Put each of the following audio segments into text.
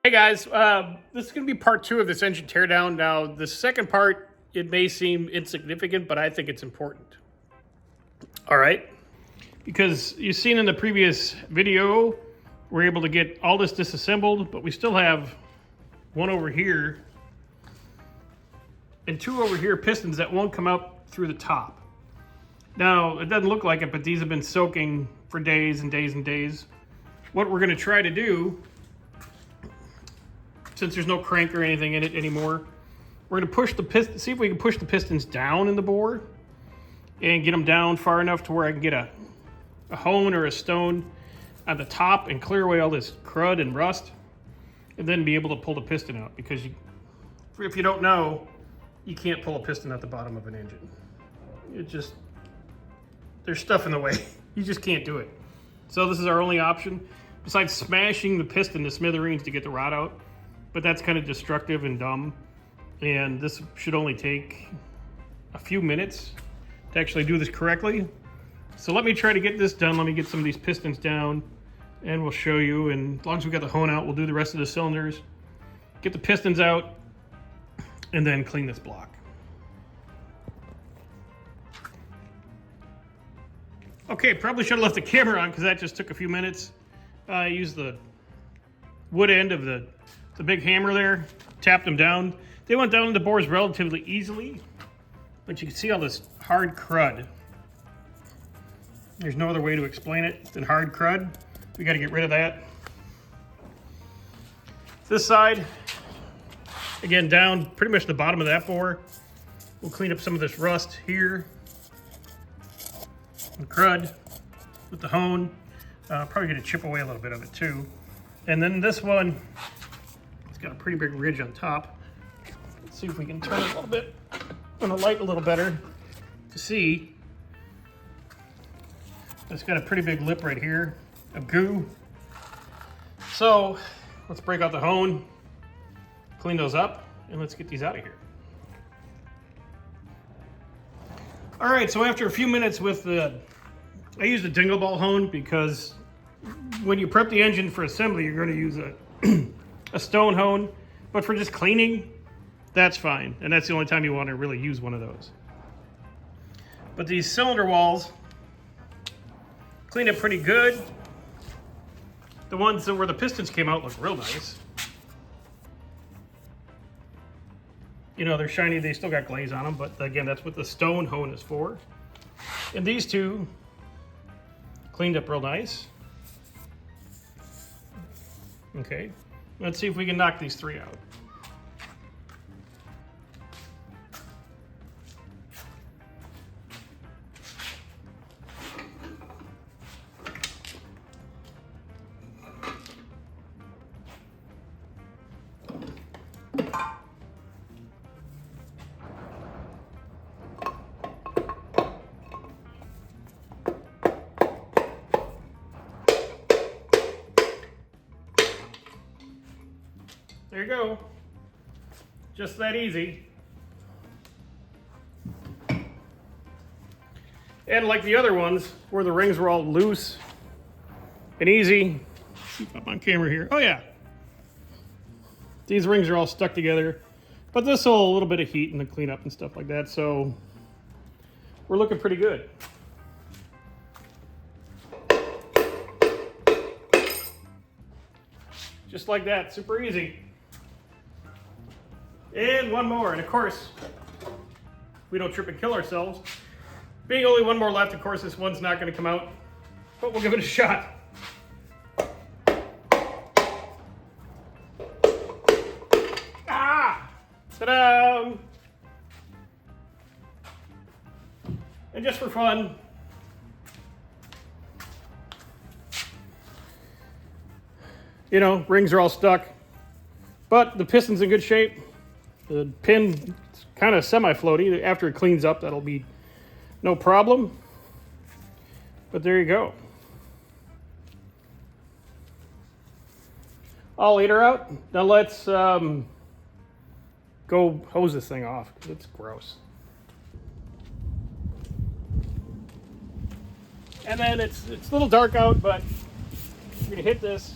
Hey guys, this is going to be part 2 of this engine teardown. Now, the second part, it may seem insignificant, but I think it's important. All right? Because you've seen in the previous video, we're able to get all this disassembled, but we still have one over here and 2 over here pistons that won't come out through the top. Now, it doesn't look like it, but these have been soaking for days and days and days. What we're going to try to do, since there's no crank or anything in it anymore, we're going to push the piston, see if we can push the pistons down in the bore and get them down far enough to where I can get a hone or a stone on the top and clear away all this crud and rust, and then be able to pull the piston out. Because if you don't know, you can't pull a piston at the bottom of an engine. There's stuff in the way. You just can't do it. So this is our only option, besides smashing the piston to smithereens to get the rod out. But that's kind of destructive and dumb. And this should only take a few minutes to actually do this correctly. So let me try to get this done. Let me get some of these pistons down and we'll show you. And as long as we got the hone out, we'll do the rest of the cylinders, get the pistons out, and then clean this block. Okay, probably should have left the camera on because that just took a few minutes. I used the wood end of the big hammer there, tapped them down. They went down in the bores relatively easily, but you can see all this hard crud. There's no other way to explain it than hard crud. We got to get rid of that. This side, again, down pretty much the bottom of that bore. We'll clean up some of this rust here and crud with the hone. Probably going to chip away a little bit of it too. And then this one, it's got a pretty big ridge on top. Let's see if we can turn it a little bit on the light a little better to see. It's got a pretty big lip right here of goo. So let's break out the hone, clean those up, and let's get these out of here. All right, so after a few minutes with I used a dingle ball hone because when you prep the engine for assembly, you're going to use a stone hone, but for just cleaning, that's fine. And that's the only time you want to really use one of those. But these cylinder walls cleaned up pretty good. The ones where the pistons came out look real nice. You know, they're shiny, they still got glaze on them, but again, that's what the stone hone is for. And these two cleaned up real nice. Okay, let's see if we can knock these 3 out. There you go. Just that easy. And like the other ones, where the rings were all loose and easy. Let's see if I'm on camera here. Oh yeah. These rings are all stuck together. But this will a little bit of heat and the cleanup and stuff like that. So we're looking pretty good. Just like that, super easy. And one more, and of course, we don't trip and kill ourselves. Being only one more left, of course, this one's not going to come out, but we'll give it a shot. Ah! Ta-da! And just for fun, you know, rings are all stuck, but the piston's in good shape. The pin's kind of semi-floaty. After it cleans up, that'll be no problem. But there you go. I'll lead her out. Now let's go hose this thing off. It's gross. And then it's a little dark out, but you're gonna hit this.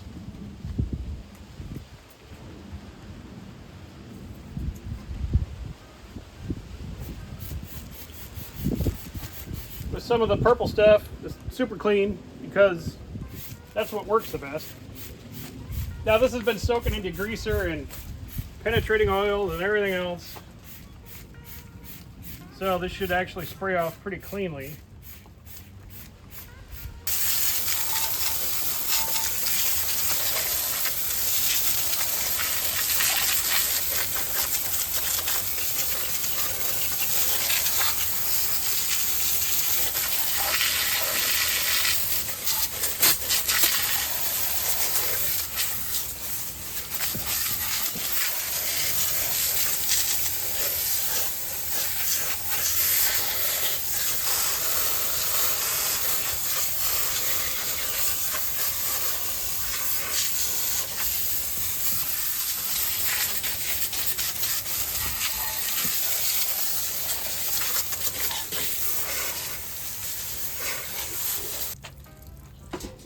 some of the purple stuff, just super clean, because that's what works the best. Now this has been soaking into greaser and penetrating oil and everything else. So this should actually spray off pretty cleanly.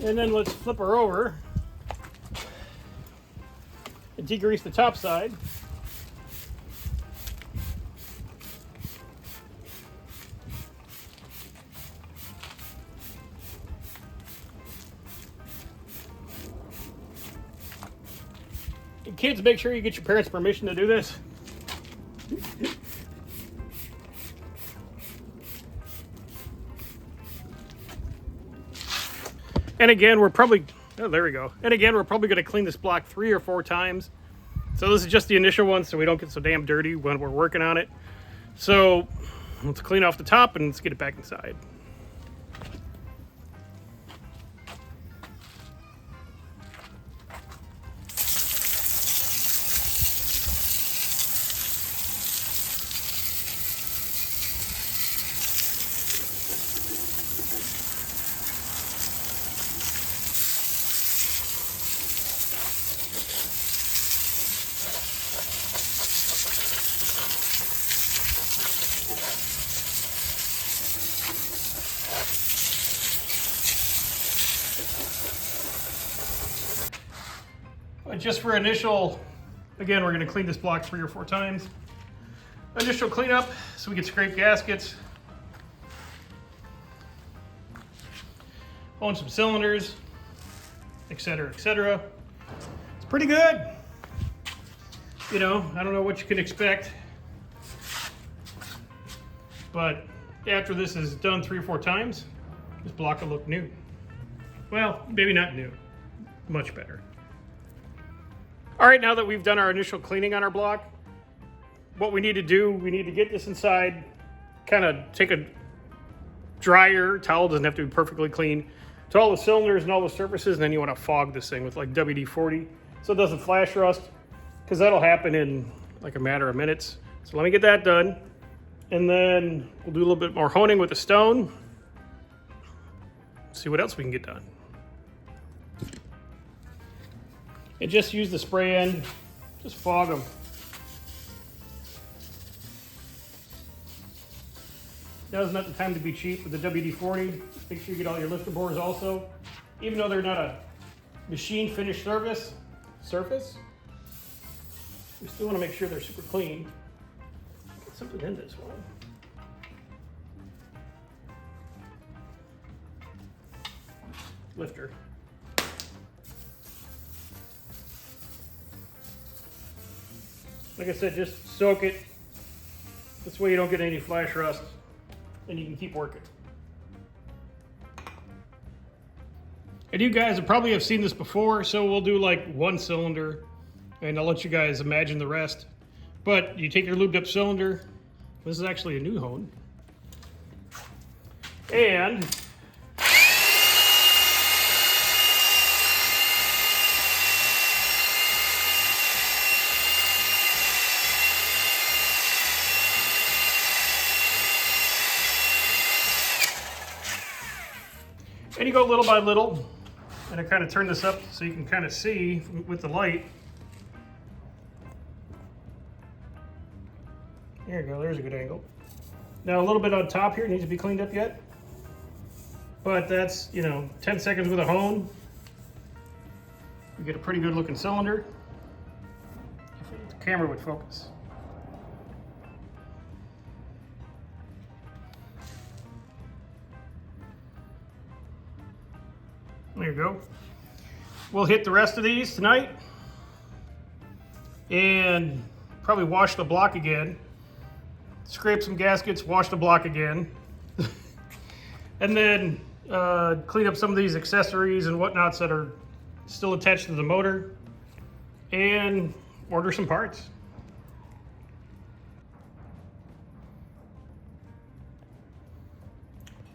And then let's flip her over and degrease the top side. And kids, make sure you get your parents' permission to do this. And again, we're probably, oh, there we go. And again, we're probably going to clean this block 3 or 4 times. So this is just the initial one, so we don't get so damn dirty when we're working on it. So let's clean off the top and let's get it back inside. Just for initial, again, we're going to clean this block 3 or 4 times. Initial cleanup, so we can scrape gaskets, own some cylinders, etc., etc. It's pretty good. You know, I don't know what you can expect, but after this is done 3 or 4 times, this block will look new. Well, maybe not new, much better. All right, now that we've done our initial cleaning on our block, what we need to do, we need to get this inside, kind of take a dryer, towel doesn't have to be perfectly clean, to all the cylinders and all the surfaces, and then you want to fog this thing with like WD-40 so it doesn't flash rust, because that'll happen in like a matter of minutes. So let me get that done, and then we'll do a little bit more honing with the stone, see what else we can get done. And just use the spray end, just fog them. Now's not the time to be cheap with the WD-40. Make sure you get all your lifter bores also. Even though they're not a machine finished surface, we still want to make sure they're super clean. Get something in this one. Lifter. Like I said, just soak it. This way you don't get any flash rust and you can keep working. And you guys probably have seen this before, so we'll do like 1 cylinder and I'll let you guys imagine the rest. But you take your lubed up cylinder. This is actually a new hone. And you go little by little, and I kind of turn this up so you can kind of see with the light. There you go, there's a good angle. Now a little bit on top here needs to be cleaned up yet, but that's, 10 seconds with a hone. You get a pretty good looking cylinder. If the camera would focus. There you go. We'll hit the rest of these tonight and probably wash the block again. Scrape some gaskets, wash the block again. And then clean up some of these accessories and whatnots that are still attached to the motor and order some parts.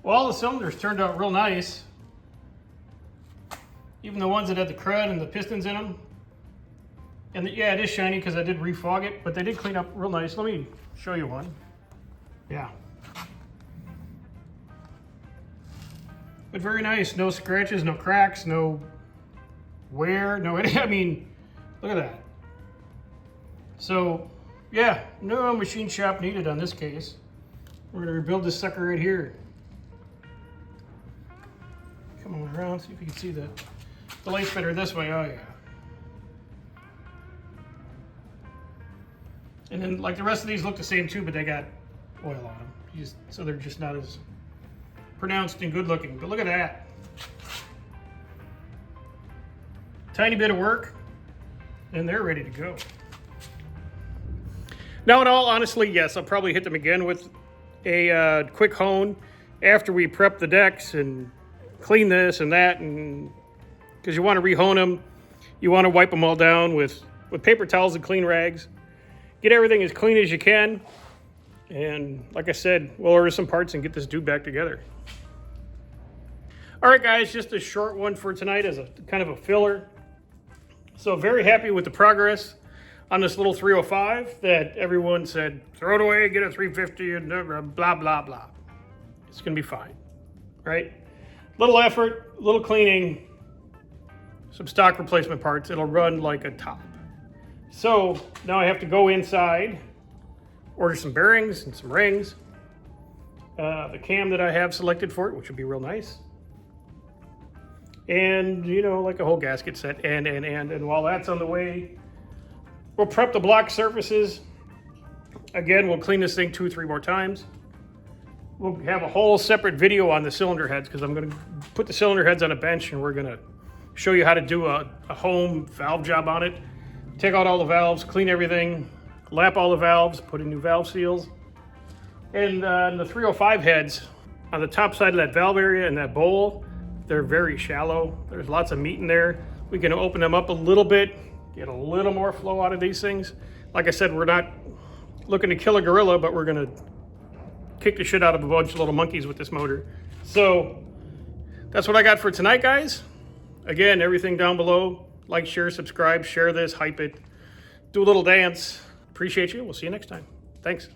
Well, all the cylinders turned out real nice. Even the ones that had the crud and the pistons in them. And yeah, it is shiny because I did refog it, but they did clean up real nice. Let me show you one. Yeah. But very nice. No scratches, no cracks, no wear, no, I mean, look at that. So, yeah, no machine shop needed on this case. We're going to rebuild this sucker right here. Come on around, see if you can see the light's better this way. Oh, yeah. And then, like, the rest of these look the same too, but they got oil on them. So they're just not as pronounced and good looking. But look at that. Tiny bit of work, and they're ready to go. Now, in all honesty, yes, I'll probably hit them again with a quick hone after we prep the decks and clean this and that, and because you want to re-hone them, you want to wipe them all down with paper towels and clean rags. Get everything as clean as you can, and like I said, we'll order some parts and get this dude back together. All right, guys, just a short one for tonight as a kind of a filler. So very happy with the progress on this little 305 that everyone said, throw it away, get a 350, and blah, blah, blah. It's going to be fine, right? Little effort, little cleaning, some stock replacement parts. It'll run like a top. So now I have to go inside, order some bearings and some rings, the cam that I have selected for it, which would be real nice. And, you know, like a whole gasket set, and while that's on the way, we'll prep the block surfaces. Again, we'll clean this thing 2 or 3 more times. We'll have a whole separate video on the cylinder heads because I'm going to put the cylinder heads on a bench and we're going to show you how to do a home valve job on it. Take out all the valves, clean everything, lap all the valves, put in new valve seals. And the 305 heads on the top side of that valve area and that bowl, they're very shallow. There's lots of meat in there. We can open them up a little bit, get a little more flow out of these things. Like I said, we're not looking to kill a gorilla, but we're gonna kick the shit out of a bunch of little monkeys with this motor. So that's what I got for tonight, guys. Again, everything down below. Like, share, subscribe, share this, hype it, do a little dance. Appreciate you. We'll see you next time. Thanks.